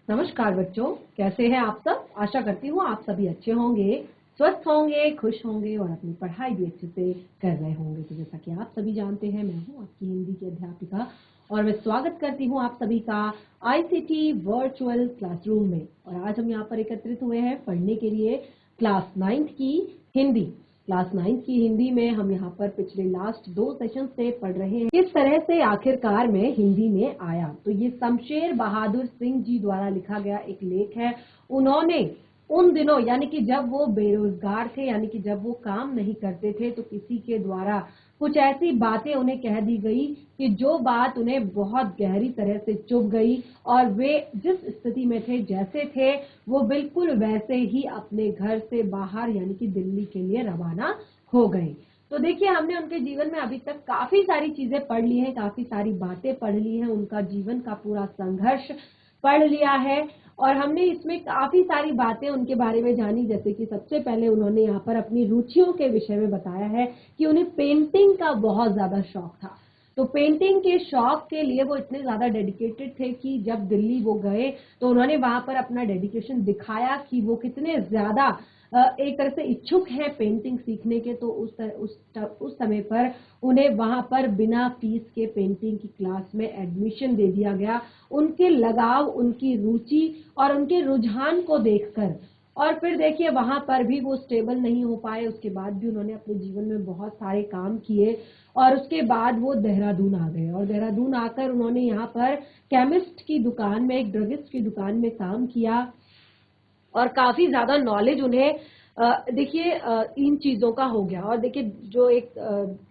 नमस्कार बच्चों, कैसे हैं आप सब। आशा करती हूँ आप सभी अच्छे होंगे, स्वस्थ होंगे, खुश होंगे और अपनी पढ़ाई भी अच्छे से कर रहे होंगे। तो जैसा कि आप सभी जानते हैं, मैं हूँ आपकी हिंदी की अध्यापिका और मैं स्वागत करती हूँ आप सभी का आईसीटी वर्चुअल क्लासरूम में। और आज हम यहाँ पर एकत्रित हुए हैं पढ़ने के लिए क्लास 9th की हिंदी। क्लास 9th की हिंदी में हम यहाँ पर पिछले लास्ट 2 सेशन से पढ़ रहे हैं किस तरह से आखिरकार में हिंदी में आया। तो ये शमशेर बहादुर सिंह जी द्वारा लिखा गया एक लेख है। उन्होंने उन दिनों यानी कि जब वो बेरोजगार थे, यानी कि जब वो काम नहीं करते थे, तो किसी के द्वारा कुछ ऐसी बातें उन्हें कह दी गई कि जो बात उन्हें बहुत गहरी तरह से चुभ गई और वे जिस स्थिति में थे, जैसे थे, वो बिल्कुल वैसे ही अपने घर से बाहर यानी कि दिल्ली के लिए रवाना हो गए। तो देखिए, हमने उनके जीवन में अभी तक काफी सारी चीजें पढ़ ली हैं, काफी सारी बातें पढ़ ली हैं, उनका जीवन का पूरा संघर्ष पढ़ लिया है और हमने इसमें काफी सारी बातें उनके बारे में जानी। जैसे कि सबसे पहले उन्होंने यहाँ पर अपनी रुचियों के विषय में बताया है कि उन्हें पेंटिंग का बहुत ज्यादा शौक था। तो पेंटिंग के शौक के लिए वो इतने ज्यादा डेडिकेटेड थे कि जब दिल्ली वो गए तो उन्होंने वहां पर अपना डेडिकेशन दिखाया कि वो कितने ज्यादा एक तरह से इच्छुक हैं पेंटिंग सीखने के। तो उस समय पर उन्हें वहां पर बिना फीस के पेंटिंग की क्लास में एडमिशन दे दिया गया। उनके लगाव, उनकी रुचि और उनके रुझान को देखकर। और फिर देखिए, वहां पर भी वो स्टेबल नहीं हो पाए। उसके बाद भी उन्होंने अपने जीवन में बहुत सारे काम किए और उसके बाद वो देहरादून आ गए और देहरादून आकर उन्होंने यहाँ पर केमिस्ट की दुकान में, एक ड्रगिस्ट की दुकान में काम किया और काफी ज्यादा नॉलेज उन्हें देखिए इन चीजों का हो गया। और देखिए, जो एक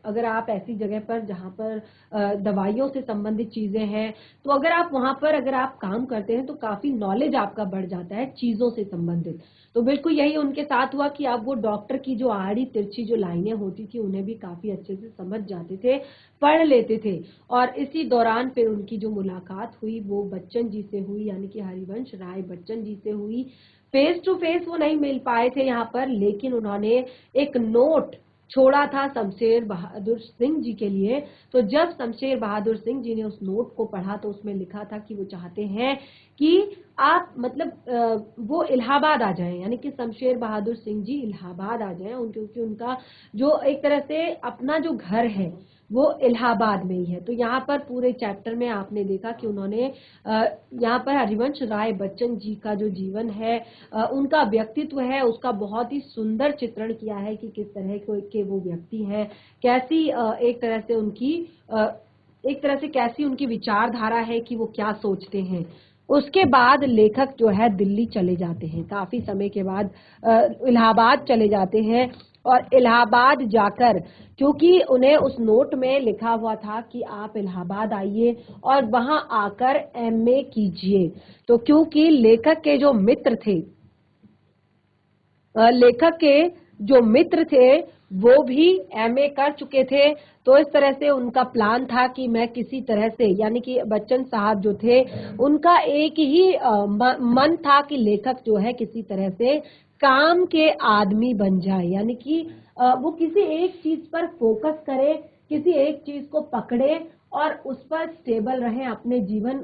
अगर आप ऐसी जगह पर जहाँ पर दवाइयों से संबंधित चीजें हैं, तो अगर आप वहां पर अगर आप काम करते हैं तो काफी नॉलेज आपका बढ़ जाता है चीजों से संबंधित। तो बिल्कुल यही उनके साथ हुआ कि अब वो डॉक्टर की जो आड़ी तिरछी जो लाइनें होती थी उन्हें भी काफी अच्छे से समझ जाते थे, पढ़ लेते थे। और इसी दौरान फिर उनकी जो मुलाकात हुई वो बच्चन जी से हुई, यानी कि हरिवंश राय बच्चन जी से हुई। फेस टू फेस वो नहीं मिल पाए थे यहाँ पर, लेकिन उन्होंने एक नोट छोड़ा था शमशेर बहादुर सिंह जी के लिए। तो जब शमशेर बहादुर सिंह जी ने उस नोट को पढ़ा तो उसमें लिखा था कि वो चाहते हैं कि आप मतलब वो इलाहाबाद आ जाएं, यानी कि शमशेर बहादुर सिंह जी इलाहाबाद आ जाएं। क्योंकि उनका जो एक तरह से अपना जो घर है वो इलाहाबाद में ही है। तो यहाँ पर पूरे चैप्टर में आपने देखा कि उन्होंने यहाँ पर हरिवंश राय बच्चन जी का जो जीवन है, उनका व्यक्तित्व है, उसका बहुत ही सुंदर चित्रण किया है कि किस तरह के वो व्यक्ति हैं, कैसी एक तरह से कैसी उनकी विचारधारा है कि वो क्या सोचते हैं। उसके बाद लेखक जो है दिल्ली चले जाते हैं, काफी समय के बाद इलाहाबाद चले जाते हैं। और इलाहाबाद जाकर, क्योंकि उन्हें उस नोट में लिखा हुआ था कि आप इलाहाबाद आइए और वहां आकर एमए कीजिए। तो क्योंकि लेखक के जो मित्र थे, लेखक के जो मित्र थे वो भी एमए कर चुके थे, तो इस तरह से उनका प्लान था कि मैं किसी तरह से, यानी कि बच्चन साहब जो थे उनका एक ही मन था कि लेखक जो है किसी तरह से काम के आदमी बन जाए, यानी कि वो किसी एक चीज पर फोकस करे, किसी एक चीज को पकड़े और उस पर स्टेबल रहें, अपने जीवन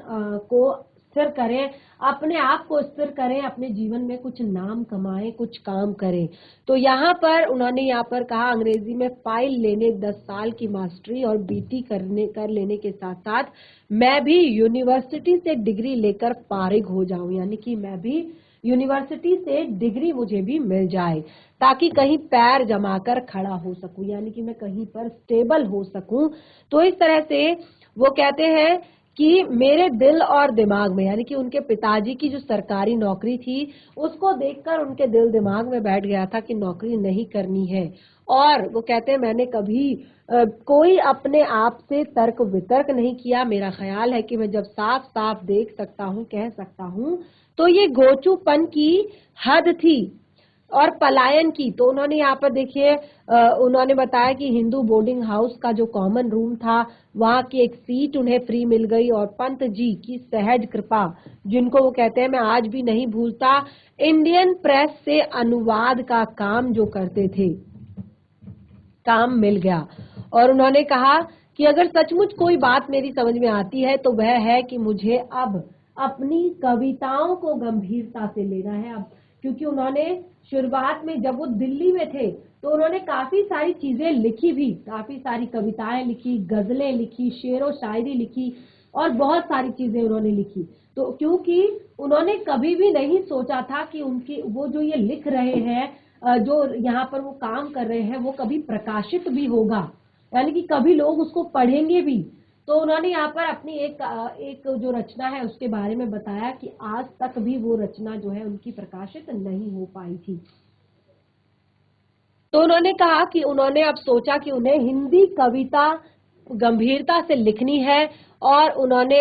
को स्थिर करें, अपने आप को स्थिर करें, अपने जीवन में कुछ नाम कमाएं, कुछ काम करें। तो यहाँ पर उन्होंने यहाँ पर कहा अंग्रेजी में फाइल लेने 10 साल की मास्टरी और बीटी कर लेने के साथ साथ मैं भी यूनिवर्सिटी से डिग्री लेकर फारिग हो जाऊं, यानी कि मैं भी यूनिवर्सिटी से डिग्री मुझे भी मिल जाए ताकि कहीं पैर जमाकर खड़ा हो सकूं, यानी कि मैं कहीं पर स्टेबल हो सकूं। तो इस तरह से वो कहते हैं कि मेरे दिल और दिमाग में, यानी कि उनके पिताजी की जो सरकारी नौकरी थी उसको देखकर उनके दिल दिमाग में बैठ गया था कि नौकरी नहीं करनी है। और वो कहते हैं मैंने कभी कोई अपने आप से तर्क वितर्क नहीं किया। मेरा ख्याल है कि मैं जब साफ साफ देख सकता हूँ, कह सकता हूँ, तो ये गोचूपन की हद थी और पलायन की। तो उन्होंने यहाँ पर देखिए उन्होंने बताया कि हिंदू बोर्डिंग हाउस का जो कॉमन रूम था वहां की एक सीट उन्हें फ्री मिल गई और पंत जी की सहज कृपा, जिनको वो कहते हैं मैं आज भी नहीं भूलता, इंडियन प्रेस से अनुवाद का काम जो करते थे, काम मिल गया। और उन्होंने कहा कि अगर सचमुच कोई बात मेरी समझ में आती है तो वह है कि मुझे अब अपनी कविताओं को गंभीरता से लेना है। अब क्योंकि उन्होंने शुरुआत में जब वो दिल्ली में थे तो उन्होंने काफी सारी चीजें लिखी भी, काफी सारी कविताएं लिखी, गजलें लिखी, शेरो शायरी लिखी और बहुत सारी चीजें उन्होंने लिखी। तो क्योंकि उन्होंने कभी भी नहीं सोचा था कि उनकी वो जो ये लिख रहे हैं, जो यहाँ पर वो काम कर रहे हैं, वो कभी प्रकाशित भी होगा, यानी कि कभी लोग उसको पढ़ेंगे भी। तो उन्होंने यहाँ पर अपनी एक जो रचना है उसके बारे में बताया कि आज तक भी वो रचना जो है उनकी प्रकाशित नहीं हो पाई थी। तो उन्होंने कहा कि उन्होंने अब सोचा कि उन्हें हिंदी कविता गंभीरता से लिखनी है और उन्होंने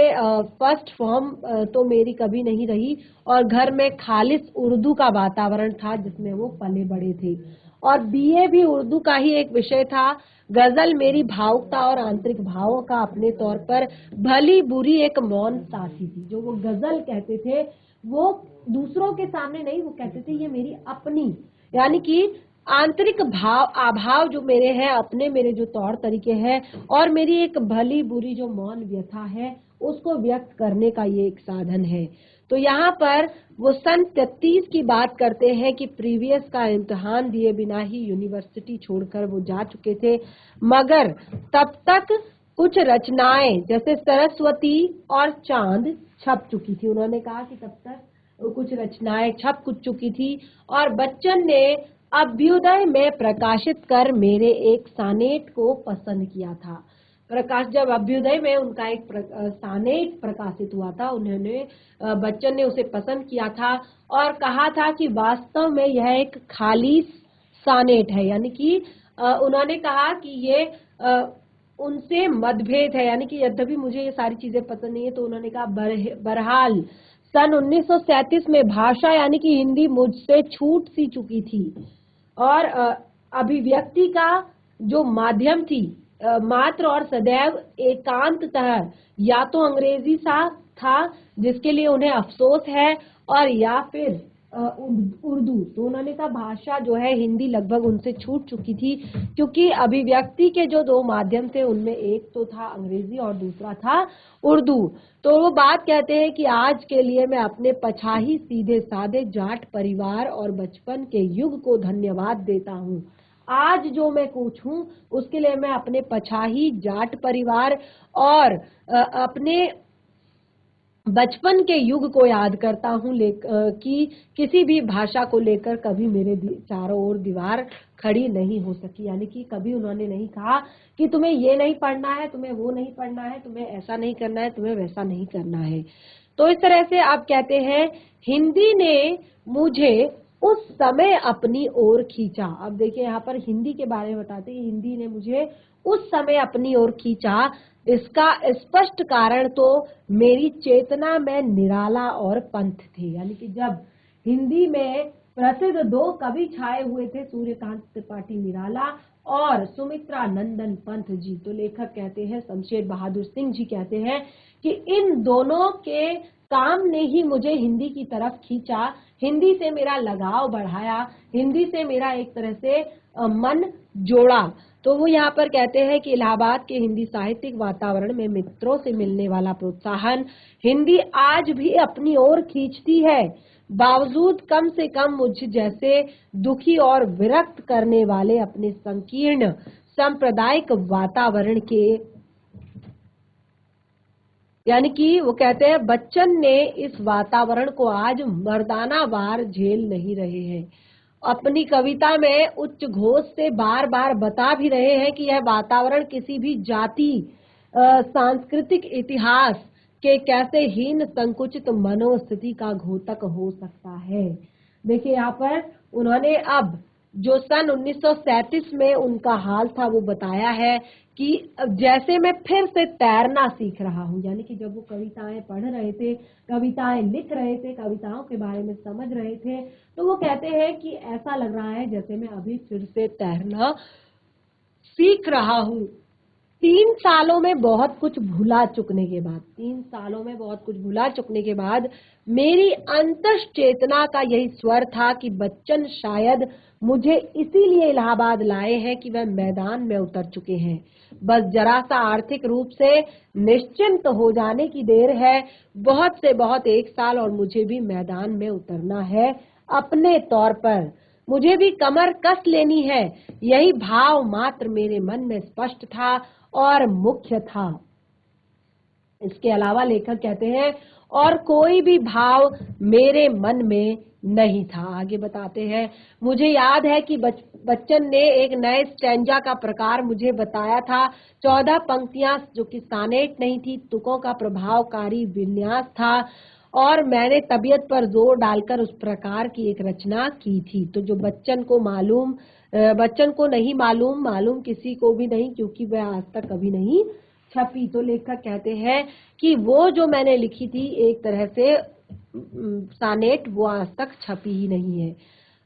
फर्स्ट फॉर्म तो मेरी कभी नहीं रही और घर में खालिस उर्दू का वातावरण था जिसमें वो पले बड़े थे और बीए भी उर्दू का ही एक विषय था। गजल मेरी भावुकता और आंतरिक भावों का अपने तौर पर भली बुरी एक मौन साथी थी। जो वो गजल कहते थे वो दूसरों के सामने नहीं, वो कहते थे ये मेरी अपनी, यानी कि आंतरिक भाव अभाव जो मेरे हैं अपने, मेरे जो तौर तरीके हैं और मेरी एक भली बुरी जो मौन व्यथा है उसको व्यक्त करने का ये एक साधन है। तो यहाँ पर वो सन 33 की बात करते हैं कि प्रीवियस का इम्तिहान दिए बिना ही यूनिवर्सिटी छोड़कर वो जा चुके थे, मगर तब तक कुछ रचनाएं जैसे सरस्वती और चांद छप चुकी थी। उन्होंने कहा कि तब तक कुछ रचनाएं छप चुकी थी और बच्चन ने अभ्युदय में प्रकाशित कर मेरे एक सानेट को पसंद किया था। प्रकाश जब अभ्युदय में उनका एक सानेट प्रकाशित हुआ था, उन्होंने बच्चन ने उसे पसंद किया था और कहा था कि वास्तव में यह एक खाली सानेट है, यानी कि उन्होंने कहा कि ये उनसे मतभेद है, यानी कि यद्यपि मुझे ये सारी चीजें पसंद नहीं है। तो उन्होंने कहा बहरहाल सन 1937 में भाषा यानी कि हिंदी मुझसे छूट सी चुकी थी और अभिव्यक्ति का जो माध्यम थी मात्र और सदैव एकांततः या तो अंग्रेजी सा था जिसके लिए उन्हें अफसोस है और या फिर उर्दू। तो उन्होंने कहा भाषा जो है हिंदी लगभग उनसे छूट चुकी थी क्योंकि अभिव्यक्ति के जो दो माध्यम थे उनमें एक तो था अंग्रेजी और दूसरा था उर्दू। तो वो बात कहते हैं कि आज के लिए मैं अपने पछाही सीधे साधे जाट परिवार और बचपन के युग को धन्यवाद देता हूँ। आज जो मैं कुछ हूँ उसके लिए मैं अपने पछाही जाट परिवार और अपने बचपन के युग को याद करता हूँ कि किसी भी भाषा को लेकर कभी मेरे चारों ओर दीवार खड़ी नहीं हो सकी, यानी कि कभी उन्होंने नहीं कहा कि तुम्हें ये नहीं पढ़ना है, तुम्हें वो नहीं पढ़ना है, तुम्हें ऐसा नहीं करना है, तुम्हें वैसा नहीं करना है। तो इस तरह से आप कहते हैं हिंदी ने मुझे उस समय अपनी ओर खींचा। अब देखिए यहाँ पर हिंदी के बारे में बताते हैं, हिंदी ने मुझे उस समय अपनी ओर खींचा। इसका स्पष्ट कारण तो मेरी चेतना में निराला और पंथ थे, यानी कि जब हिंदी में प्रसिद्ध दो कवि छाए हुए थे, सूर्यकांत त्रिपाठी निराला और सुमित्रा नंदन पंत जी। तो लेखक कहते हैं, शमशेर बहादुर सिंह जी कहते हैं कि इन दोनों के काम ने ही मुझे हिंदी की तरफ खींचा, हिंदी से मेरा लगाव बढ़ाया, हिंदी से मेरा एक तरह से मन जोड़ा। तो वो यहाँ पर कहते हैं कि इलाहाबाद के हिंदी साहित्यिक वातावरण में मित्रों से मिलने वाला प्रोत्साहन हिंदी आज भी अपनी ओर खींचती है, बावजूद कम से कम मुझ जैसे दुखी और विरक्त करने वाले अपने संकीर्ण सांप्रदायिक वातावरण के। यानी कि वो कहते हैं बच्चन ने इस वातावरण को आज मर्दाना वार झेल नहीं रहे हैं। अपनी कविता में उच्च घोष से बार बार बता भी रहे हैं कि यह वातावरण किसी भी जाति सांस्कृतिक इतिहास के कैसे हीन संकुचित मनोस्थिति का घोतक हो सकता है। देखिए यहाँ पर उन्होंने अब जो सन 1937 में उनका हाल था वो बताया है कि जैसे मैं फिर से तैरना सीख रहा हूँ, यानी कि जब वो कविताएं पढ़ रहे थे, कविताएं लिख रहे थे, कविताओं के बारे में समझ रहे थे, तो वो कहते हैं कि ऐसा लग रहा है जैसे मैं अभी फिर से तैरना सीख रहा हूँ। 3 सालों में बहुत कुछ भुला चुकने के बाद, 3 सालों में बहुत कुछ भुला चुकने के बाद मेरी अंतस चेतना का यही स्वर था कि बच्चन शायद मुझे इसीलिए इलाहाबाद लाए हैं कि वह मैदान में उतर चुके हैं। बस जरा सा आर्थिक रूप से निश्चिंत हो जाने की देर है। बहुत से बहुत 1 साल और मुझे भी मैदान में उतरना है अपने तौर पर। मुझे भी कमर कस लेनी है। यही भाव मात्र मेरे मन में स्पष्ट था और मुख्य था। इसके अलावा लेखक कहते हैं और कोई भी भाव मेरे मन में नहीं था। आगे बताते हैं, मुझे याद है कि बच्चन ने एक नए स्टैंजा का प्रकार मुझे बताया था। 14 पंक्तियां जो कि सानेट नहीं थी, तुकों का प्रभावकारी विन्यास था और मैंने तबीयत पर जोर डालकर उस प्रकार की एक रचना की थी। तो जो बच्चन को नहीं मालूम किसी को भी नहीं, क्योंकि वह आज तक कभी नहीं छपी। तो लेखक कहते हैं कि वो जो मैंने लिखी थी एक तरह से सानेट, वो आज तक छपी ही नहीं है।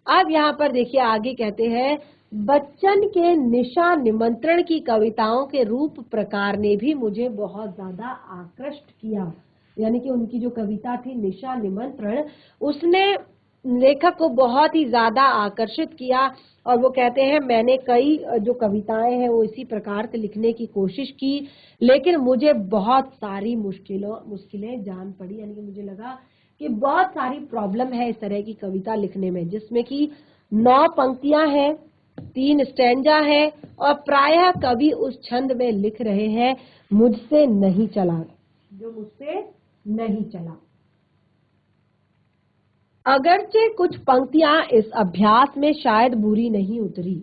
अब यहाँ पर देखिए आगे कहते हैं, बच्चन के निशा निमंत्रण की कविताओं के रूप प्रकार ने भी मुझे बहुत ज्यादा आकृष्ट किया। यानी कि उनकी जो कविता थी निशा निमंत्रण, उसने लेखक को बहुत ही ज्यादा आकर्षित किया। और वो कहते हैं मैंने कई जो कविताएं हैं वो इसी प्रकार से लिखने की कोशिश की, लेकिन मुझे बहुत सारी मुश्किलें जान पड़ी। यानी कि मुझे लगा कि बहुत सारी प्रॉब्लम है इस तरह की कविता लिखने में, जिसमें कि 9 पंक्तियां हैं, 3 स्टैंजा है और प्रायः कवि उस छंद में लिख रहे हैं मुझसे नहीं चला। अगरचे कुछ पंक्तियां इस अभ्यास में शायद बुरी नहीं उतरी।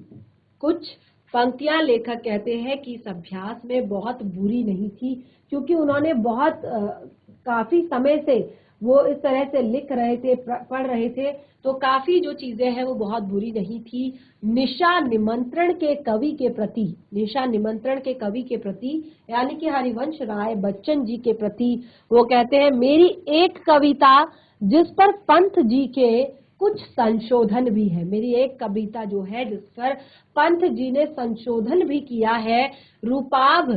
कुछ पंक्तियां लेखक कहते हैं कि इस अभ्यास में बहुत बुरी नहीं थी, क्योंकि उन्होंने काफी समय से वो इस तरह से लिख रहे थे, पढ़ रहे थे, तो काफी जो चीजें हैं वो बहुत बुरी नहीं थी। निशा निमंत्रण के कवि के प्रति यानी कि हरिवंश राय बच्चन जी के प्रति वो कहते हैं, मेरी एक कविता जिस पर पंत जी के कुछ संशोधन भी है। मेरी एक कविता जो है जिस पर पंत जी ने संशोधन भी किया है, रूपाभ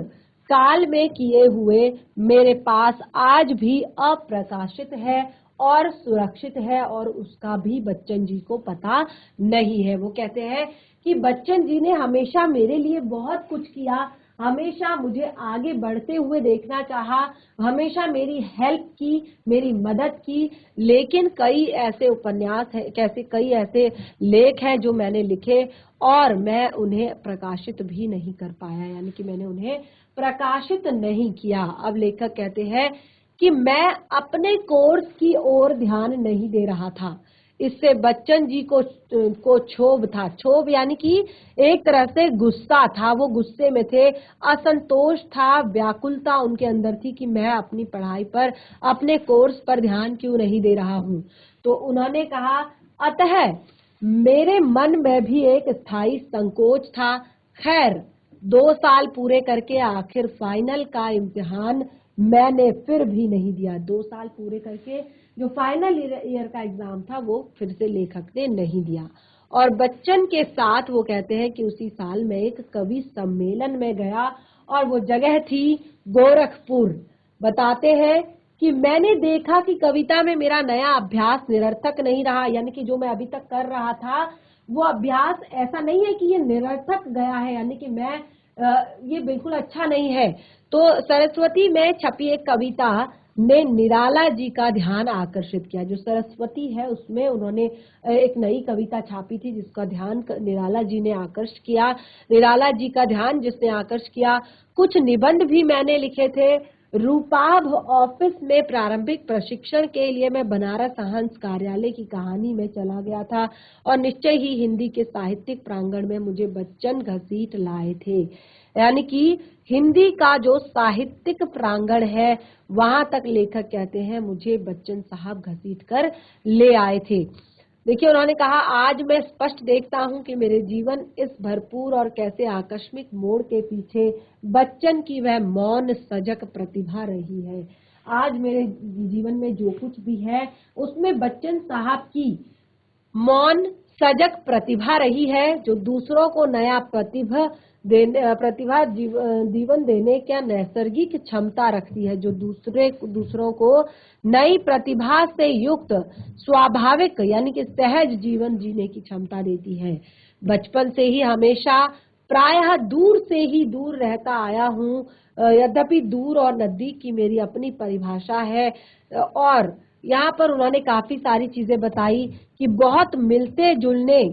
काल में किए हुए, मेरे पास आज भी अप्रकाशित है और सुरक्षित है और उसका भी बच्चन जी को पता नहीं है। वो कहते हैं कि बच्चन जी ने हमेशा मेरे लिए बहुत कुछ किया, हमेशा मुझे आगे बढ़ते हुए देखना चाहा, हमेशा मेरी हेल्प की, मेरी मदद की, लेकिन कई ऐसे उपन्यास है, कई ऐसे लेख हैं जो मैंने लिखे और मैं उन्हें प्रकाशित भी नहीं कर पाया। यानी कि मैंने उन्हें प्रकाशित नहीं किया। अब लेखक कहते हैं कि मैं अपने कोर्स की ओर ध्यान नहीं दे रहा था। इससे बच्चन जी को क्षोभ था। क्षोभ यानी कि एक तरह से गुस्सा था, वो गुस्से में थे, असंतोष था, व्याकुलता उनके अंदर थी कि मैं अपनी पढ़ाई पर, अपने कोर्स पर ध्यान क्यों नहीं दे रहा हूँ। तो उन्होंने कहा, अतः मेरे मन में भी एक स्थायी संकोच था। खैर 2 साल पूरे करके आखिर फाइनल का इम्तिहान मैंने फिर भी नहीं दिया। 2 साल पूरे करके जो फाइनल ईयर का एग्जाम था वो फिर से लेखक ने नहीं दिया। और बच्चन के साथ वो कहते हैं कि उसी साल में एक कवि सम्मेलन में गया और वो जगह थी गोरखपुर। बताते हैं कि मैंने देखा कि कविता में मेरा नया अभ्यास निरर्थक नहीं रहा। यानी कि जो मैं अभी तक कर रहा था वो अभ्यास ऐसा नहीं है कि ये निरर्थक गया है, यानी कि ये बिल्कुल अच्छा नहीं है। तो सरस्वती में छपी एक कविता ने निराला जी का ध्यान आकर्षित किया। जो सरस्वती है उसमें उन्होंने एक नई कविता छापी थी जिसका ध्यान निराला जी ने आकर्षित किया। निराला जी का ध्यान जिसने आकर्षित किया। कुछ निबंध भी मैंने लिखे थे। रूपाभ ऑफिस में प्रारंभिक प्रशिक्षण के लिए मैं बनारस हंस कार्यालय की कहानी में चला गया था और निश्चय ही हिंदी के साहित्यिक प्रांगण में मुझे बच्चन घसीट लाए थे। यानी कि हिंदी का जो साहित्यिक प्रांगण है वहां तक लेखक कहते हैं मुझे बच्चन साहब घसीट कर ले आए थे। देखिए उन्होंने कहा, आज मैं स्पष्ट देखता हूं कि मेरे जीवन इस भरपूर और कैसे आकस्मिक मोड़ के पीछे बच्चन की वह मौन सजग प्रतिभा रही है। आज मेरे जीवन में जो कुछ भी है उसमें बच्चन साहब की मौन सजग प्रतिभा रही है जो दूसरों को नया प्रतिभा जीवन देने का नैसर्गिक क्षमता रखती है, जो दूसरों को नई प्रतिभा से युक्त स्वाभाविक यानी कि सहज जीवन जीने की क्षमता देती है। बचपन से ही हमेशा प्रायः दूर से ही दूर रहता आया हूँ, यद्यपि दूर और नजदीक की मेरी अपनी परिभाषा है। और यहाँ पर उन्होंने काफी सारी चीजें बताई कि बहुत मिलते जुलने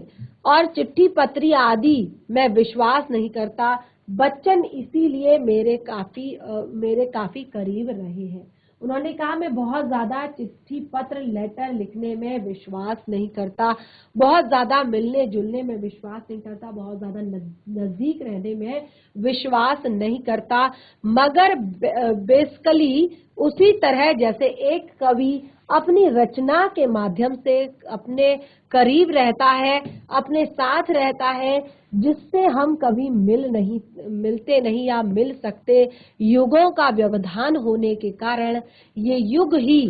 और चिट्ठी पत्री आदि मैं विश्वास नहीं करता। बच्चन इसीलिए मेरे काफी करीब रहे हैं। उन्होंने कहा मैं बहुत ज्यादा चिट्ठी पत्र लेटर लिखने में विश्वास नहीं करता, बहुत ज्यादा मिलने जुलने में विश्वास नहीं करता, बहुत ज्यादा नजदीक रहने में विश्वास नहीं करता, मगर बेसिकली उसी तरह जैसे एक कवि अपनी रचना के माध्यम से अपने करीब रहता है, अपने साथ रहता है, जिससे हम कभी मिलते नहीं या मिल सकते। युगों का व्यवधान होने के कारण ये युग ही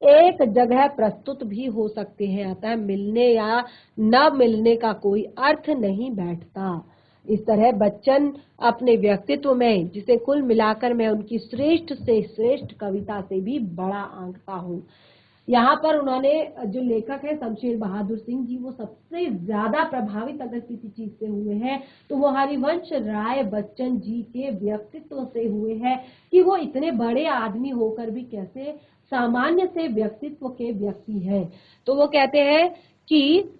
एक जगह प्रस्तुत भी हो सकते हैं, अतः मिलने या न मिलने का कोई अर्थ नहीं बैठता। इस तरह बच्चन अपने व्यक्तित्व में, जिसे कुल मिलाकर मैं उनकी श्रेष्ठ से श्रेष्ठ कविता से भी बड़ा आंकता हूँ। यहाँ पर उन्होंने, जो लेखक है शमशेर बहादुर सिंह जी, वो सबसे ज्यादा प्रभावित अगर किसी चीज से हुए हैं तो वो हरिवंश राय बच्चन जी के व्यक्तित्व से हुए हैं कि वो इतने बड़े आदमी होकर भी कैसे सामान्य से व्यक्तित्व के व्यक्ति हैं। तो वो कहते हैं कि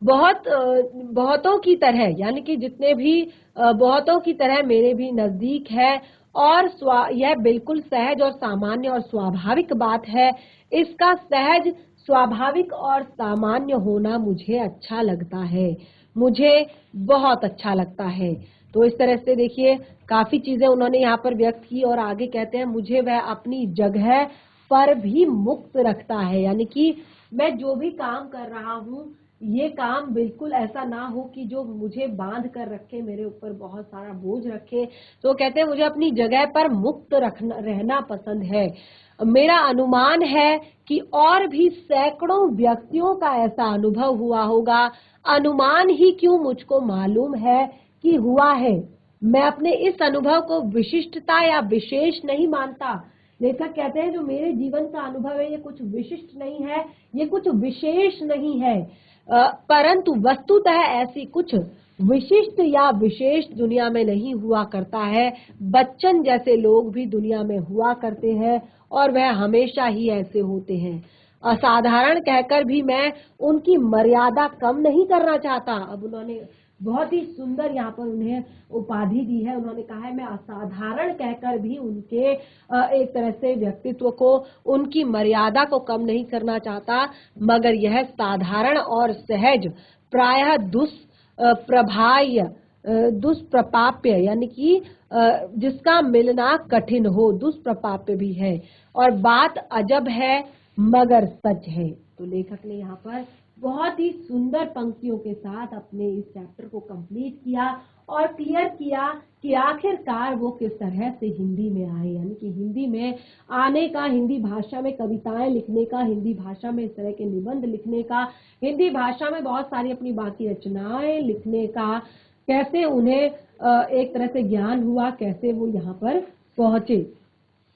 बहुतों की तरह, यानी कि जितने भी बहुतों की तरह मेरे भी नजदीक है, और यह बिल्कुल सहज और सामान्य और स्वाभाविक बात है। इसका सहज, स्वाभाविक और सामान्य होना मुझे अच्छा लगता है, मुझे बहुत अच्छा लगता है। तो इस तरह से देखिए काफी चीजें उन्होंने यहाँ पर व्यक्त की, और आगे कहते हैं मुझे वह अपनी जगह पर भी मुक्त रखता है, यानी कि मैं जो भी काम कर रहा हूँ ये काम बिल्कुल ऐसा ना हो कि जो मुझे बांध कर रखे, मेरे ऊपर बहुत सारा बोझ रखे। तो कहते हैं मुझे अपनी जगह पर मुक्त रहना पसंद है। मेरा अनुमान है कि और भी सैकड़ों व्यक्तियों का ऐसा अनुभव हुआ होगा। अनुमान ही क्यों, मुझको मालूम है कि हुआ है। मैं अपने इस अनुभव को विशिष्टता या विशेष नहीं मानता। लेखक कहते हैं जो मेरे जीवन का अनुभव है ये कुछ विशिष्ट नहीं है, ये कुछ विशेष नहीं है, परंतु वस्तुतः ऐसी कुछ विशिष्ट या विशेष दुनिया में नहीं हुआ करता है। बच्चन जैसे लोग भी दुनिया में हुआ करते हैं और वह हमेशा ही ऐसे होते हैं। असाधारण कहकर भी मैं उनकी मर्यादा कम नहीं करना चाहता। अब उन्होंने बहुत ही सुंदर यहाँ पर उन्हें उपाधि दी है। उन्होंने कहा है मैं असाधारण कहकर भी उनके एक तरह से व्यक्तित्व को, उनकी मर्यादा को कम नहीं करना चाहता, मगर यह साधारण और सहज, प्रायः दुष्प्रपाप्य यानी कि जिसका मिलना कठिन हो, दुष्प्रपाप्य भी है, और बात अजब है मगर सच है। तो लेखक ने यहाँ पर बहुत ही सुंदर पंक्तियों के साथ अपने इस चैप्टर को कंप्लीट किया और क्लियर किया कि आखिरकार वो किस तरह से हिंदी में आए, यानी कि हिंदी में आने का, हिंदी भाषा में कविताएं लिखने का, हिंदी भाषा में इस तरह के निबंध लिखने का, हिंदी भाषा में बहुत सारी अपनी बाकी रचनाएं लिखने का, कैसे उन्हें एक तरह से ज्ञान हुआ, कैसे वो यहाँ पर पहुंचे।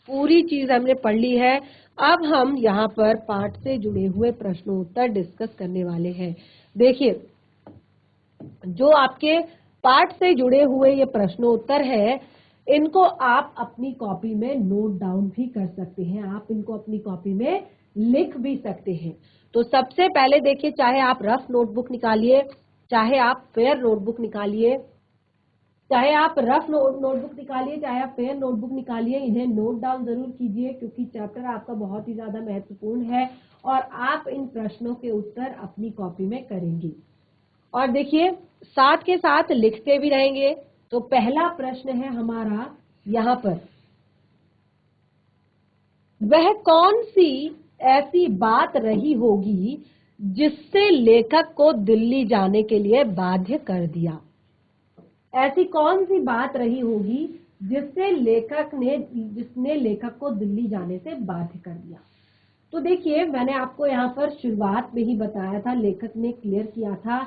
पूरी चीज हमने पढ़ ली है। अब हम यहाँ पर पाठ से जुड़े हुए प्रश्नोत्तर डिस्कस करने वाले हैं। देखिए जो आपके पाठ से जुड़े हुए ये प्रश्नोत्तर है, इनको आप अपनी कॉपी में नोट डाउन भी कर सकते हैं, आप इनको अपनी कॉपी में लिख भी सकते हैं। तो सबसे पहले देखिए, चाहे आप रफ नोटबुक निकालिए, चाहे आप फेयर नोटबुक निकालिए, चाहे आप रफ नोटबुक निकालिए, चाहे आप पेन नोटबुक निकालिए, इन्हें नोट डाउन जरूर कीजिए क्योंकि चैप्टर आपका बहुत ही ज्यादा महत्वपूर्ण है और आप इन प्रश्नों के उत्तर अपनी कॉपी में करेंगे। और देखिए साथ के साथ लिखते भी रहेंगे। तो पहला प्रश्न है हमारा यहाँ पर, वह कौन सी ऐसी बात रही होगी जिससे लेखक को दिल्ली जाने के लिए बाध्य कर दिया? ऐसी कौन सी बात रही होगी जिसने लेखक को दिल्ली जाने से बाध्य कर दिया? तो देखिए मैंने आपको यहाँ पर शुरुआत में ही बताया था, लेखक ने क्लियर किया था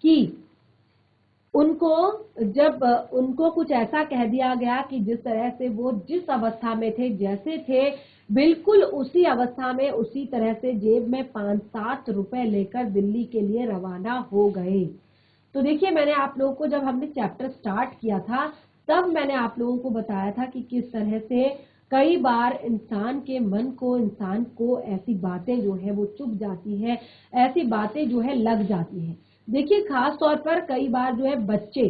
कि उनको जब उनको कुछ ऐसा कह दिया गया कि जिस तरह से वो जिस अवस्था में थे, जैसे थे, बिल्कुल उसी अवस्था में उसी तरह से जेब में 5-7 रुपए लेकर दिल्ली के लिए रवाना हो गए। तो देखिए मैंने आप लोगों को जब हमने चैप्टर स्टार्ट किया था तब मैंने आप लोगों को बताया था कि किस तरह से कई बार इंसान को ऐसी बातें जो है वो चुभ जाती है, ऐसी बातें जो है लग जाती है। देखिए खास तौर पर कई बार जो है बच्चे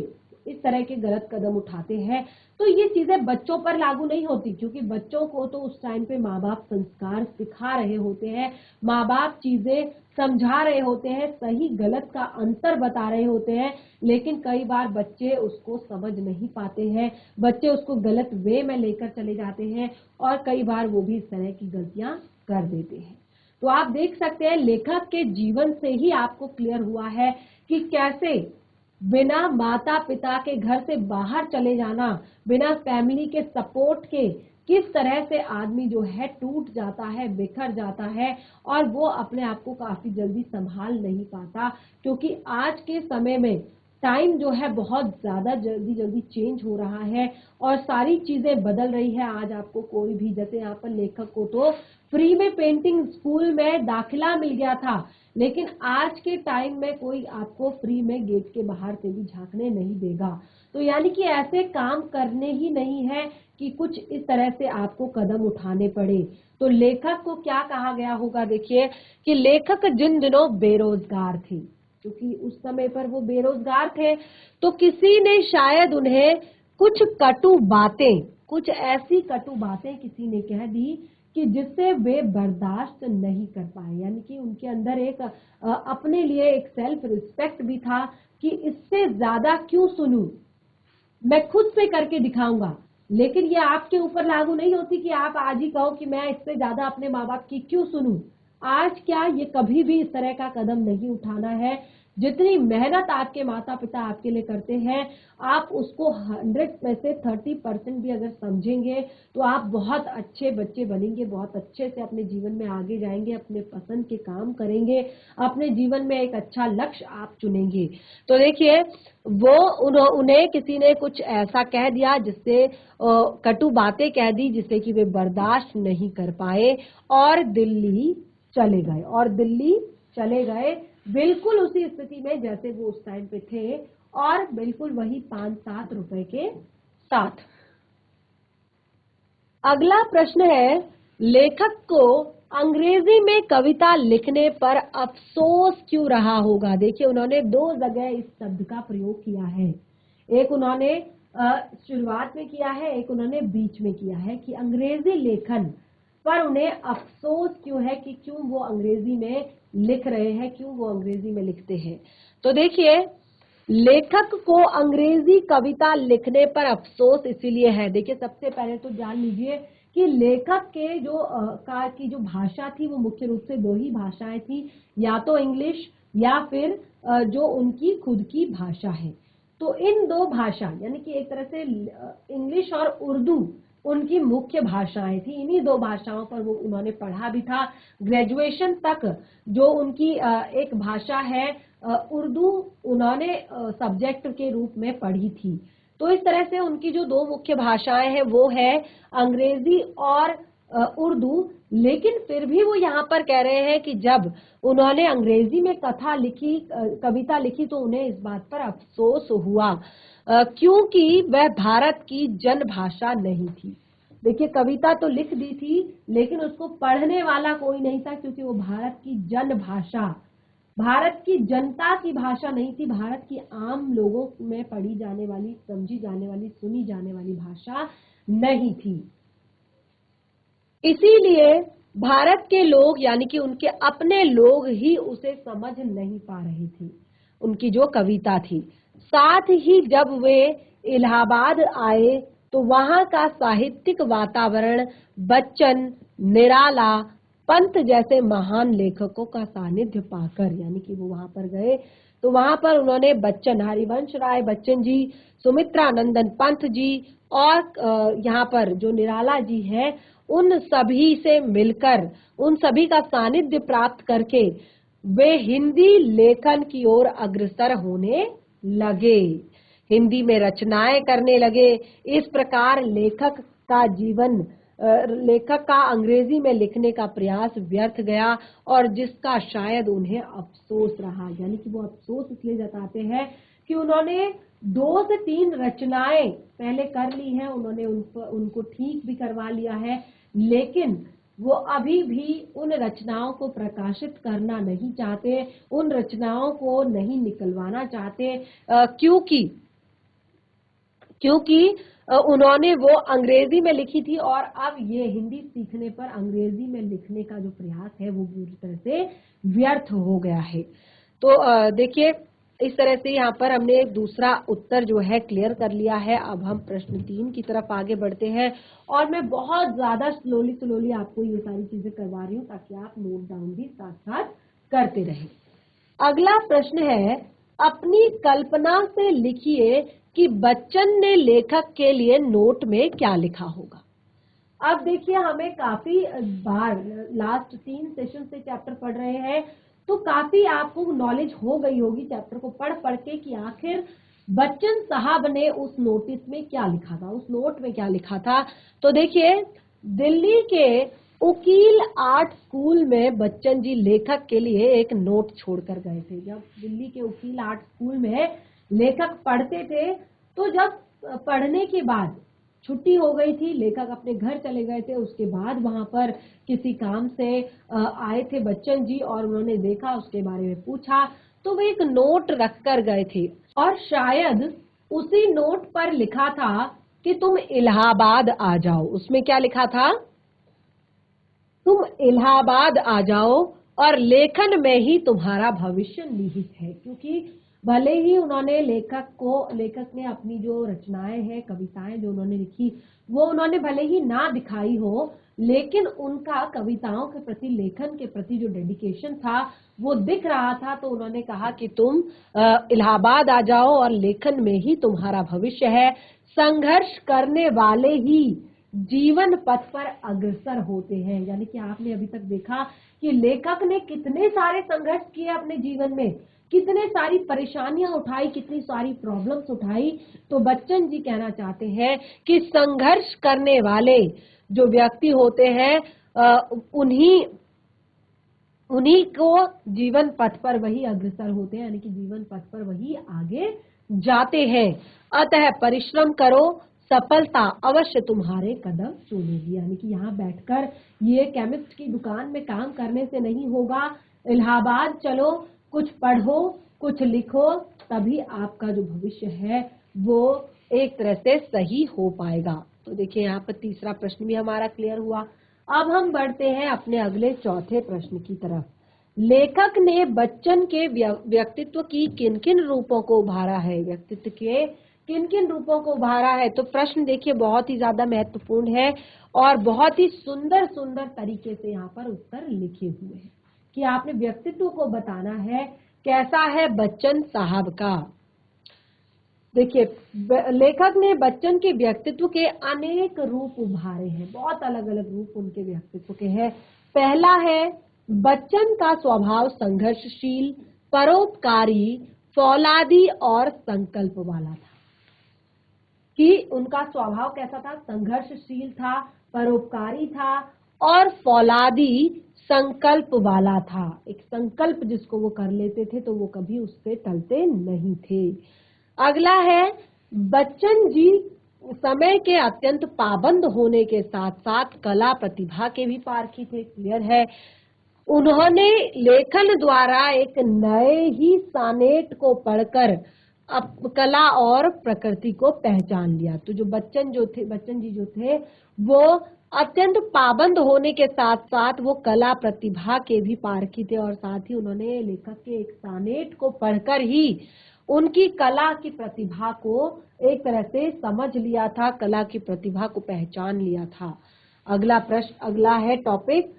इस तरह के गलत कदम उठाते हैं, तो ये चीजें बच्चों पर लागू नहीं होती, क्योंकि बच्चों को तो उस टाइम पे माँ बाप संस्कार सिखा रहे होते हैं, माँ बाप चीजें समझा रहे होते हैं, सही गलत का अंतर बता रहे होते हैं, लेकिन कई बार बच्चे उसको समझ नहीं पाते हैं, बच्चे उसको गलत वे में लेकर चले जाते हैं और कई बार वो भी इस तरह की गलतियां कर देते हैं। तो आप देख सकते हैं लेखक के जीवन से ही आपको क्लियर हुआ है कि कैसे बिना माता पिता के घर से बाहर चले जाना, बिना फैमिली के सपोर्ट के किस तरह से आदमी जो है टूट जाता है, बिखर जाता है और वो अपने आप को काफी जल्दी संभाल नहीं पाता, क्योंकि आज के समय में टाइम जो है बहुत ज्यादा जल्दी जल्दी चेंज हो रहा है और सारी चीजें बदल रही है। आज आपको कोई भी, जैसे यहाँ पर लेखक को तो फ्री में पेंटिंग स्कूल में दाखिला मिल गया था, लेकिन आज के टाइम में कोई आपको फ्री में गेट के बाहर से भी झांकने नहीं देगा। तो यानी कि ऐसे काम करने ही नहीं है कि कुछ इस तरह से आपको कदम उठाने पड़े। तो लेखक को क्या कहा गया होगा, देखिए कि लेखक जिन दिनों बेरोजगार थे, क्योंकि उस समय पर वो बेरोजगार थे, तो किसी ने शायद उन्हें कुछ ऐसी कटु बातें किसी ने कह दी कि जिससे वे बर्दाश्त नहीं कर पाए। यानी कि उनके अंदर एक अपने लिए एक सेल्फ रिस्पेक्ट भी था कि इससे ज्यादा क्यों सुनूं, मैं खुद से करके दिखाऊंगा। लेकिन ये आपके ऊपर लागू नहीं होती कि आप आज ही कहो कि मैं इससे ज्यादा अपने माँ बाप की क्यों सुनूं। आज क्या, ये कभी भी इस तरह का कदम नहीं उठाना है। जितनी मेहनत आपके माता पिता आपके लिए करते हैं, आप उसको 100 में से 30% भी अगर समझेंगे तो आप बहुत अच्छे बच्चे बनेंगे, बहुत अच्छे से अपने जीवन में आगे जाएंगे, अपने पसंद के काम करेंगे, अपने जीवन में एक अच्छा लक्ष्य आप चुनेंगे। तो देखिए वो उन्हें किसी ने कुछ ऐसा कह दिया जिससे कटु बातें कह दी जिससे कि वे बर्दाश्त नहीं कर पाए और दिल्ली चले गए बिल्कुल उसी स्थिति में जैसे वो उस टाइम पे थे और बिल्कुल वही 5-7 रुपए के साथ। अगला प्रश्न है, लेखक को अंग्रेजी में कविता लिखने पर अफसोस क्यों रहा होगा। देखिए उन्होंने 2 जगह इस शब्द का प्रयोग किया है, एक उन्होंने शुरुआत में किया है, एक उन्होंने बीच में किया है कि अंग्रेजी लेखन पर उन्हें अफसोस क्यों है कि क्यों वो अंग्रेजी में लिख रहे हैं, क्यों वो अंग्रेजी में लिखते हैं। तो देखिए लेखक को अंग्रेजी कविता लिखने पर अफसोस इसीलिए है। देखिए सबसे पहले तो जान लीजिए कि लेखक के की जो भाषा थी वो मुख्य रूप से 2 ही भाषाएं थी, या तो इंग्लिश या फिर जो उनकी खुद की भाषा है। तो इन 2 भाषा यानी कि एक तरह से इंग्लिश और उर्दू उनकी मुख्य भाषाएं थी। इन्हीं 2 भाषाओं पर वो उन्होंने पढ़ा भी था। ग्रेजुएशन तक जो उनकी एक भाषा है उर्दू, उन्होंने सब्जेक्ट के रूप में पढ़ी थी। तो इस तरह से उनकी जो 2 मुख्य भाषाएं हैं वो है अंग्रेजी और उर्दू। लेकिन फिर भी वो यहाँ पर कह रहे हैं कि जब उन्होंने अंग्रेजी में कविता लिखी तो उन्हें इस बात पर अफसोस हुआ क्योंकि वह भारत की जन भाषा नहीं थी। देखिए कविता तो लिख दी थी लेकिन उसको पढ़ने वाला कोई नहीं था, क्योंकि वो भारत की जन भाषा, भारत की जनता की भाषा नहीं थी, भारत की आम लोगों में पढ़ी जाने वाली, समझी जाने वाली, सुनी जाने वाली भाषा नहीं थी। इसीलिए भारत के लोग यानी कि उनके अपने लोग ही उसे समझ नहीं पा रहे थे, उनकी जो कविता थी। साथ ही जब वे इलाहाबाद आए तो वहां का साहित्यिक वातावरण बच्चन, निराला, पंत जैसे महान लेखकों का सानिध्य पाकर, यानी कि वो वहां पर गए तो वहां पर उन्होंने बच्चन, हरिवंश राय बच्चन जी, सुमित्रा नंदन पंत जी और यहाँ पर जो निराला जी हैं उन सभी से मिलकर, उन सभी का सानिध्य प्राप्त करके वे हिंदी लेखन की ओर अग्रसर होने लगे, हिंदी में रचनाएं करने लगे। इस प्रकार लेखक का अंग्रेजी में लिखने का प्रयास व्यर्थ गया और जिसका शायद उन्हें अफसोस रहा। यानी कि वो अफसोस इसलिए जताते हैं कि उन्होंने 2 से 3 रचनाएं पहले कर ली हैं, उन्होंने उनको ठीक भी करवा लिया है, लेकिन वो अभी भी उन रचनाओं को प्रकाशित करना नहीं चाहते, उन रचनाओं को नहीं निकलवाना चाहते, क्योंकि उन्होंने वो अंग्रेजी में लिखी थी और अब ये हिंदी सीखने पर अंग्रेजी में लिखने का जो प्रयास है वो पूरी तरह से व्यर्थ हो गया है। तो देखिए, इस तरह से यहाँ पर हमने एक दूसरा उत्तर जो है क्लियर कर लिया है। अब हम प्रश्न 3 की तरफ आगे बढ़ते हैं और मैं बहुत ज्यादा स्लोली आपको ये सारी चीजें करवा रही हूँ ताकि आप नोट डाउन भी साथ साथ करते रहें। अगला प्रश्न है, अपनी कल्पना से लिखिए कि बच्चन ने लेखक के लिए नोट में क्या लिखा होगा। अब देखिए, हमें काफी बार लास्ट 3 सेशन से चैप्टर पढ़ रहे हैं, तो काफी आपको नॉलेज हो गई होगी चैप्टर को पढ़ पढ़ के कि आखिर बच्चन साहब ने उस नोटिस में क्या लिखा था, उस नोट में क्या लिखा था। तो देखिए, दिल्ली के उकील आर्ट स्कूल में बच्चन जी लेखक के लिए एक नोट छोड़कर गए थे। जब दिल्ली के उकील आर्ट स्कूल में लेखक पढ़ते थे, तो जब पढ़ने के बाद छुट्टी हो गई थी, लेखक अपने घर चले गए थे, उसके बाद वहां पर किसी काम से आए थे बच्चन जी और उन्होंने देखा, उसके बारे में पूछा, तो वे एक नोट रख कर गए थे और शायद उसी नोट पर लिखा था कि तुम इलाहाबाद आ जाओ। उसमें क्या लिखा था? तुम इलाहाबाद आ जाओ और लेखन में ही तुम्हारा भविष्य निहित है। क्योंकि भले ही उन्होंने लेखक ने अपनी जो रचनाएं हैं, कविताएं जो उन्होंने लिखी, वो उन्होंने भले ही ना दिखाई हो, लेकिन उनका कविताओं के प्रति, लेखन के प्रति जो डेडिकेशन था वो दिख रहा था। तो उन्होंने कहा कि तुम इलाहाबाद आ जाओ और लेखन में ही तुम्हारा भविष्य है। संघर्ष करने वाले ही जीवन पथ पर अग्रसर होते हैं। यानी कि आपने अभी तक देखा कि लेखक ने कितने सारे संघर्ष किए अपने जीवन में, कितने सारी परेशानियां उठाई, कितनी सारी प्रॉब्लम्स उठाई। तो बच्चन जी कहना चाहते हैं कि संघर्ष करने वाले जो व्यक्ति होते हैं उन्हीं को जीवन पथ पर वही अग्रसर होते हैं, यानी कि जीवन पथ पर वही आगे जाते हैं। अतः परिश्रम करो, सफलता अवश्य तुम्हारे कदम चूमेगी। यानी कि यहाँ बैठकर ये केमिस्ट की दुकान में काम करने से नहीं होगा, इलाहाबाद चलो, कुछ पढ़ो, कुछ लिखो, तभी आपका जो भविष्य है वो एक तरह से सही हो पाएगा। तो देखिए, यहाँ पर तीसरा प्रश्न भी हमारा क्लियर हुआ। अब हम बढ़ते हैं अपने अगले चौथे प्रश्न की तरफ। लेखक ने बच्चन के व्यक्तित्व की किन किन रूपों को उभारा है? व्यक्तित्व के किन किन रूपों को उभारा है? तो प्रश्न देखिए बहुत ही ज्यादा महत्वपूर्ण है और बहुत ही सुंदर सुंदर तरीके से यहाँ पर उत्तर लिखे हुए हैं कि आपने व्यक्तित्व को बताना है कैसा है बच्चन साहब का। देखिए, लेखक ने बच्चन के व्यक्तित्व के अनेक रूप उभारे हैं, बहुत अलग अलग रूप उनके व्यक्तित्व के हैं। पहला है, बच्चन का स्वभाव संघर्षशील, परोपकारी, फौलादी और संकल्प वाला था। कि उनका स्वभाव कैसा था? संघर्षशील था, परोपकारी था और फौलादी, संकल्प वाला था। एक संकल्प जिसको वो कर लेते थे तो वो कभी उससे टलते नहीं थे। अगला है, बच्चन जी समय के अत्यंत पाबंद होने के साथ साथ कला प्रतिभा के भी पारखी थे। क्लियर है, उन्होंने लेखन द्वारा एक नए ही सानेट को पढ़कर अब कला और प्रकृति को पहचान लिया। तो जो बच्चन जी जो थे वो अत्यंत पाबंद होने के साथ साथ वो कला प्रतिभा के भी पारखी थे और साथ ही उन्होंने लेखक के एक सानेट को पढ़कर ही उनकी कला की प्रतिभा को एक तरह से समझ लिया था, कला की प्रतिभा को पहचान लिया था। अगला प्रश्न, अगला है टॉपिक,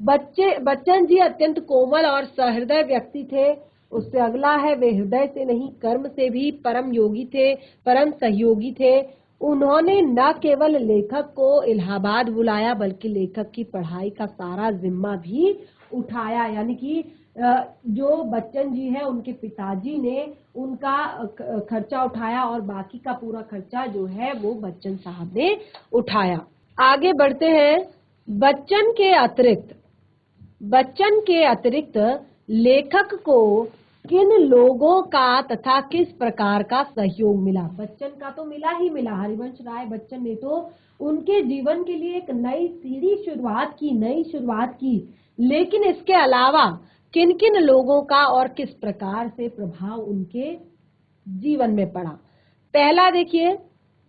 बच्चन जी अत्यंत कोमल और सहृदय व्यक्ति थे। उससे अगला है, वे हृदय से नहीं कर्म से भी परम योगी थे, परम सहयोगी थे। उन्होंने न केवल लेखक को इलाहाबाद बुलाया बल्कि लेखक की पढ़ाई का सारा जिम्मा भी उठाया। यानी कि जो बच्चन जी है उनके पिताजी ने उनका खर्चा उठाया और बाकी का पूरा खर्चा जो है वो बच्चन साहब ने उठाया। आगे बढ़ते हैं। बच्चन के अतिरिक्त लेखक को किन लोगों का तथा किस प्रकार का सहयोग मिला? बच्चन का तो मिला ही मिला, हरिवंश राय बच्चन ने तो उनके जीवन के लिए एक नई शुरुआत की, लेकिन इसके अलावा किन किन लोगों का और किस प्रकार से प्रभाव उनके जीवन में पड़ा? पहला देखिए,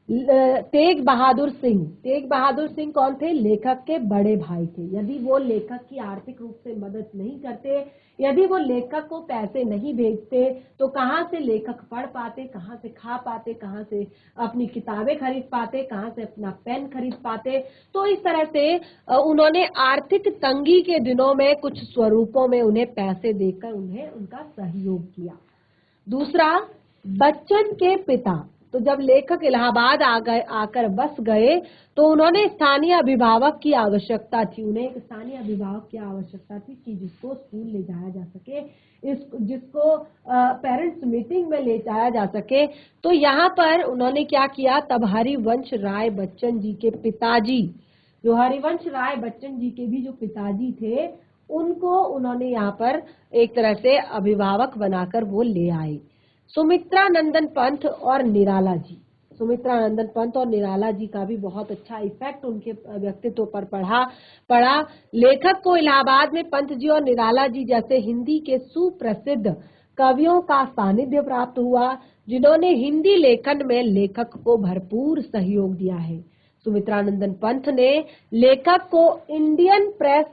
तेग बहादुर सिंह कौन थे? लेखक के बड़े भाई थे। यदि वो लेखक की आर्थिक रूप से मदद नहीं करते, यदि वो लेखक को पैसे नहीं भेजते, तो कहाँ से लेखक पढ़ पाते, कहाँ से खा पाते, कहाँ से अपनी किताबें खरीद पाते, कहाँ से अपना पेन खरीद पाते? तो इस तरह से उन्होंने आर्थिक तंगी के दिनों में कुछ स्वरूपों में उन्हें पैसे देकर उन्हें उनका सहयोग किया। दूसरा, बच्चन के पिता, तो जब लेखक इलाहाबाद आकर बस गए तो उन्होंने स्थानीय अभिभावक की आवश्यकता थी, उन्हें एक स्थानीय अभिभावक की आवश्यकता थी कि जिसको स्कूल ले जाया जा सके, जिसको पेरेंट्स मीटिंग में ले जाया जा सके। तो यहाँ पर उन्होंने क्या किया? तब हरिवंश राय बच्चन जी के पिताजी, जो हरिवंश राय बच्चन जी के भी जो पिताजी थे, उनको उन्होंने यहाँ पर एक तरह से अभिभावक बनाकर वो ले आए। सुमित्रा नंदन पंत और निराला जी का भी बहुत अच्छा इफेक्ट उनके व्यक्तित्व पर पड़ा। लेखक को इलाहाबाद में पंत जी और निराला जी जैसे हिंदी के सुप्रसिद्ध कवियों का सानिध्य प्राप्त हुआ, जिन्होंने हिंदी लेखन में लेखक को भरपूर सहयोग दिया है। सुमित्रानंदन पंत ने लेखक को इंडियन प्रेस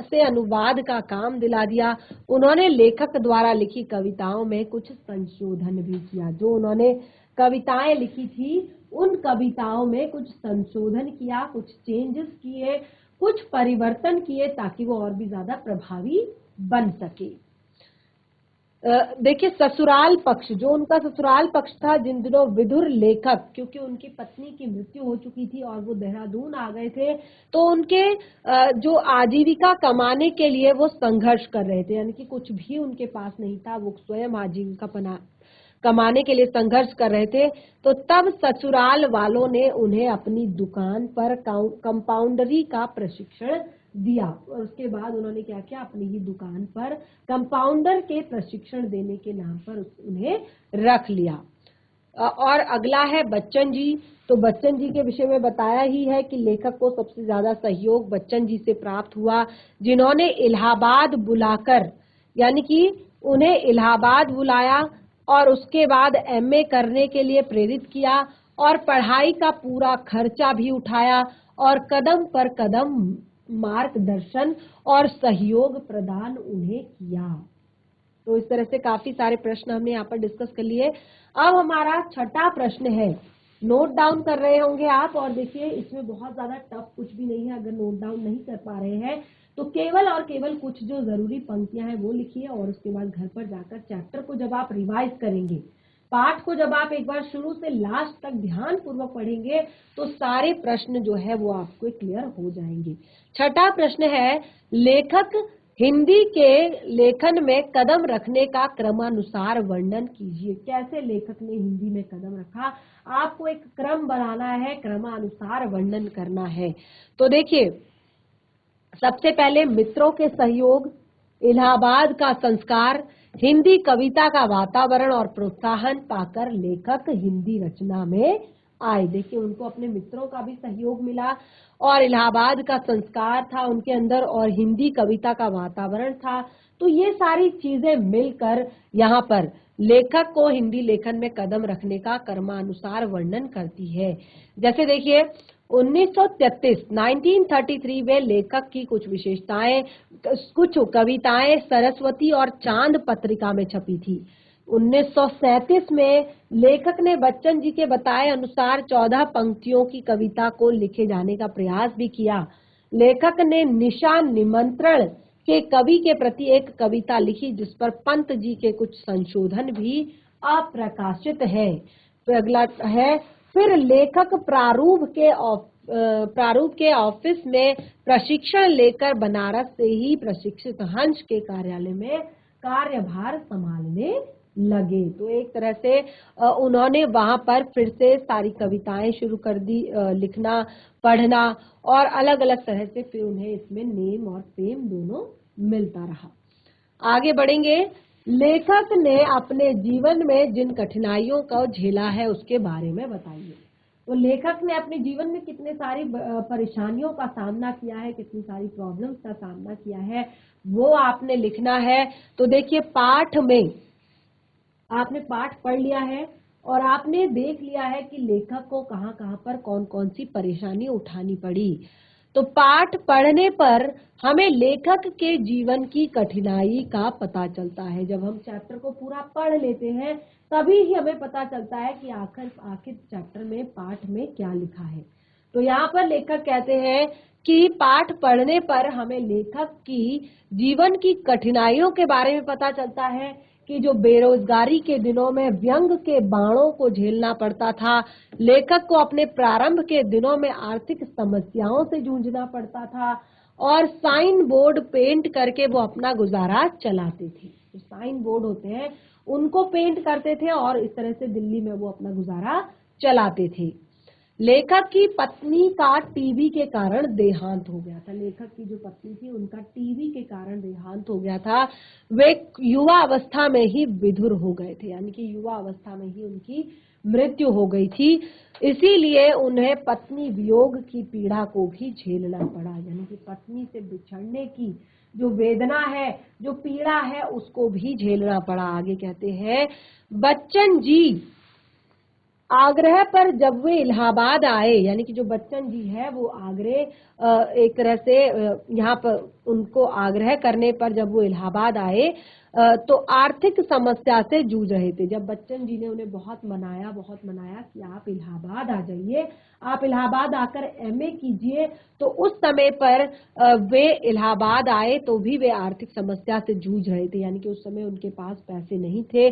से अनुवाद का काम दिला दिया। उन्होंने लेखक द्वारा लिखी कविताओं में कुछ संशोधन भी किया। जो उन्होंने कविताएं लिखी थी उन कविताओं में कुछ संशोधन किया, कुछ चेंजेस किए, कुछ परिवर्तन किए ताकि वो और भी ज्यादा प्रभावी बन सके। देखिए, ससुराल पक्ष, जो उनका ससुराल पक्ष था, जिन दिनों विदुर लेखक, क्योंकि उनकी पत्नी की मृत्यु हो चुकी थी और वो देहरादून आ गए थे, तो उनके जो आजीविका कमाने के लिए वो संघर्ष कर रहे थे, यानी कि कुछ भी उनके पास नहीं था, वो स्वयं आजीविका कमाने के लिए संघर्ष कर रहे थे। तो तब ससुराल वालों ने उन्हें अपनी दुकान पर कंपाउंडरी का प्रशिक्षण दिया और उसके बाद उन्होंने क्या किया? अपनी ही दुकान पर कंपाउंडर के प्रशिक्षण देने के नाम पर उन्हें रख लिया। और अगला है बच्चन जी। तो बच्चन जी के विषय में बताया ही है कि लेखक को सबसे ज्यादा सहयोग बच्चन जी से प्राप्त हुआ, जिन्होंने इलाहाबाद बुलाकर, यानी कि उन्हें इलाहाबाद बुलाया और उसके बाद एमए करने के लिए प्रेरित किया और पढ़ाई का पूरा खर्चा भी उठाया और कदम पर कदम मार्गदर्शन और सहयोग प्रदान उन्हें किया। तो इस तरह से काफी सारे प्रश्न हमने यहाँ पर डिस्कस कर लिए। अब हमारा छठा प्रश्न है, नोट डाउन कर रहे होंगे आप, और देखिए इसमें बहुत ज्यादा टफ कुछ भी नहीं है। अगर नोट डाउन नहीं कर पा रहे हैं तो केवल और केवल कुछ जो जरूरी पंक्तियां हैं वो लिखिए और उसके बाद घर पर जाकर चैप्टर को जब आप रिवाइज करेंगे, पाठ को जब आप एक बार शुरू से लास्ट तक ध्यान पूर्वक पढ़ेंगे तो सारे प्रश्न जो है वो आपको क्लियर हो जाएंगे। छठा प्रश्न है, लेखक हिंदी के लेखन में कदम रखने का क्रमानुसार वर्णन कीजिए। कैसे लेखक ने हिंदी में कदम रखा? आपको एक क्रम बनाना है, क्रमानुसार वर्णन करना है। तो देखिए, सबसे पहले मित्रों के सहयोग, इलाहाबाद का संस्कार, हिंदी कविता का वातावरण और प्रोत्साहन पाकर लेखक हिंदी रचना में आए। देखिए, उनको अपने मित्रों का भी सहयोग मिला और इलाहाबाद का संस्कार था उनके अंदर और हिंदी कविता का वातावरण था। तो ये सारी चीजें मिलकर यहाँ पर लेखक को हिंदी लेखन में कदम रखने का क्रमानुसार वर्णन करती है। जैसे देखिए, 1933 में लेखक की कुछ विशेषताएं, कुछ कविताएं सरस्वती और चांद पत्रिका में छपी थी। 1937 में लेखक ने बच्चन जी के बताए अनुसार 14 पंक्तियों की कविता को लिखे जाने का प्रयास भी किया। लेखक ने निशा निमंत्रण के कवि के प्रति एक कविता लिखी जिस पर पंत जी के कुछ संशोधन भी अप्रकाशित है। तो अगला है फिर लेखक प्रारूप के ऑफिस में प्रशिक्षण लेकर बनारस से ही प्रशिक्षित हंस के कार्यालय में कार्यभार संभालने लगे। तो एक तरह से उन्होंने वहां पर फिर से सारी कविताएं शुरू कर दी, लिखना, पढ़ना, और अलग अलग तरह से फिर उन्हें इसमें नेम और फेम दोनों मिलता रहा। आगे बढ़ेंगे। लेखक ने अपने जीवन में जिन कठिनाइयों को झेला है उसके बारे में बताइए। तो लेखक ने अपने जीवन में कितने सारी परेशानियों का सामना किया है, कितनी सारी प्रॉब्लम्स का सामना किया है, वो आपने लिखना है। तो देखिए, पाठ में आपने पाठ पढ़ लिया है और आपने देख लिया है कि लेखक को कहाँ कहाँ पर कौन कौन सी परेशानी उठानी पड़ी। तो पाठ पढ़ने पर हमें लेखक के जीवन की कठिनाई का पता चलता है। जब हम चैप्टर को पूरा पढ़ लेते हैं तभी ही हमें पता चलता है कि आखिर चैप्टर में, पाठ में क्या लिखा है। तो यहाँ पर लेखक कहते हैं कि पाठ पढ़ने पर हमें लेखक की जीवन की कठिनाइयों के बारे में पता चलता है कि जो बेरोजगारी के दिनों में व्यंग के बाणों को झेलना पड़ता था, लेखक को अपने प्रारंभ के दिनों में आर्थिक समस्याओं से जूझना पड़ता था, और साइन बोर्ड पेंट करके वो अपना गुजारा चलाते थे। तो साइन बोर्ड होते हैं, उनको पेंट करते थे और इस तरह से दिल्ली में वो अपना गुजारा चलाते थे। लेखक की पत्नी का टीबी के कारण देहांत हो गया था। लेखक की जो पत्नी थी उनका टीबी के कारण देहांत हो गया था। वे युवा अवस्था में ही विधुर हो गए थे, यानी कि युवा अवस्था में ही उनकी मृत्यु हो गई थी। इसीलिए उन्हें पत्नी वियोग की पीड़ा को भी झेलना पड़ा, यानी कि पत्नी से बिछड़ने की जो वेदना है, जो पीड़ा है, उसको भी झेलना पड़ा। आगे कहते हैं, बच्चन जी आग्रह पर जब वे इलाहाबाद आए, यानी कि जो बच्चन जी है वो एक तरह से यहाँ पर उनको आग्रह करने पर जब वो इलाहाबाद आए तो आर्थिक समस्या से जूझ रहे थे। जब बच्चन जी ने उन्हें बहुत मनाया कि आप इलाहाबाद आ जाइए, आप इलाहाबाद आकर एमए कीजिए, तो उस समय पर वे इलाहाबाद आए तो भी वे आर्थिक समस्या से जूझ रहे थे, यानी कि उस समय उनके पास पैसे नहीं थे,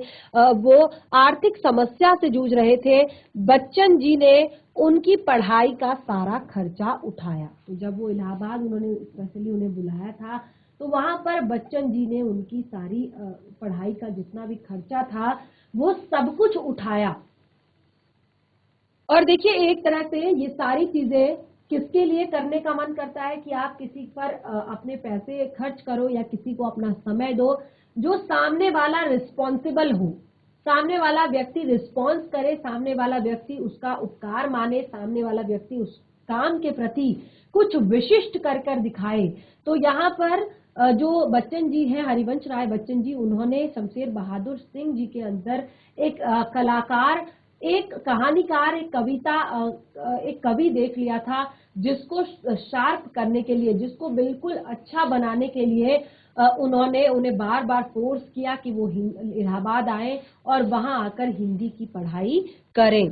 वो आर्थिक समस्या से जूझ रहे थे। बच्चन जी ने उनकी पढ़ाई का सारा खर्चा उठाया। तो जब वो इलाहाबाद उन्होंने स्पेशली उन्हें बुलाया था तो वहां पर बच्चन जी ने उनकी सारी पढ़ाई का जितना भी खर्चा था वो सब कुछ उठाया। और देखिए, एक तरह से ये सारी चीजें किसके लिए करने का मन करता है कि आप किसी पर अपने पैसे खर्च करो या किसी को अपना समय दो जो सामने वाला रिस्पॉन्सिबल हो, सामने वाला व्यक्ति रिस्पॉन्स करे, सामने वाला व्यक्ति उसका उपकार माने, सामने वाला व्यक्ति उस काम के प्रति कुछ विशिष्ट कर दिखाए। तो यहाँ पर जो बच्चन जी हैं, हरिवंश राय बच्चन जी, उन्होंने शमशेर बहादुर सिंह जी के अंदर एक कलाकार, एक कहानीकार, एक कवि देख लिया था, जिसको शार्प करने के लिए, जिसको बिल्कुल अच्छा बनाने के लिए उन्होंने उन्हें बार बार फोर्स किया कि वो इलाहाबाद आए और वहां आकर हिंदी की पढ़ाई करें।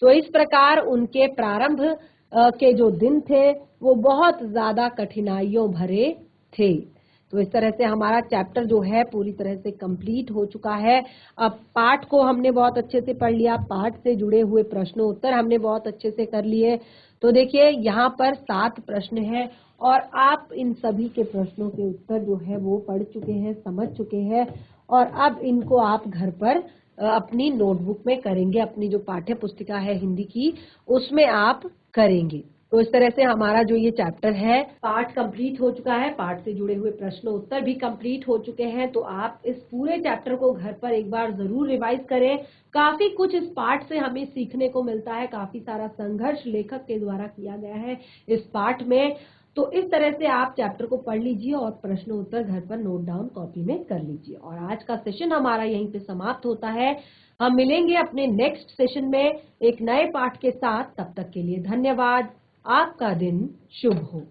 तो इस प्रकार उनके प्रारंभ के जो दिन थे वो बहुत ज्यादा कठिनाइयों भरे थे। तो इस तरह से हमारा चैप्टर जो है पूरी तरह से कंप्लीट हो चुका है। अब पाठ को हमने बहुत अच्छे से पढ़ लिया, पाठ से जुड़े हुए प्रश्नों उत्तर हमने बहुत अच्छे से कर लिए। तो देखिए, यहाँ पर 7 प्रश्न हैं और आप इन सभी के प्रश्नों के उत्तर जो है वो पढ़ चुके हैं, समझ चुके हैं, और अब इनको आप घर पर अपनी नोटबुक में करेंगे, अपनी जो पाठ्य पुस्तिका है हिंदी की उसमें आप करेंगे। तो इस तरह से हमारा जो ये चैप्टर है पाठ कंप्लीट हो चुका है, पाठ से जुड़े हुए प्रश्न उत्तर भी कंप्लीट हो चुके हैं। तो आप इस पूरे चैप्टर को घर पर एक बार जरूर रिवाइज करें। काफी कुछ इस पाठ से हमें सीखने को मिलता है, काफी सारा संघर्ष लेखक के द्वारा किया गया है इस पाठ में। तो इस तरह से आप चैप्टर को पढ़ लीजिए और प्रश्न उत्तर घर पर नोट डाउन कॉपी में कर लीजिए। और आज का सेशन हमारा यहीं पे समाप्त होता है। हम मिलेंगे अपने नेक्स्ट सेशन में एक नए पाठ के साथ। तब तक के लिए धन्यवाद। आपका दिन शुभ हो।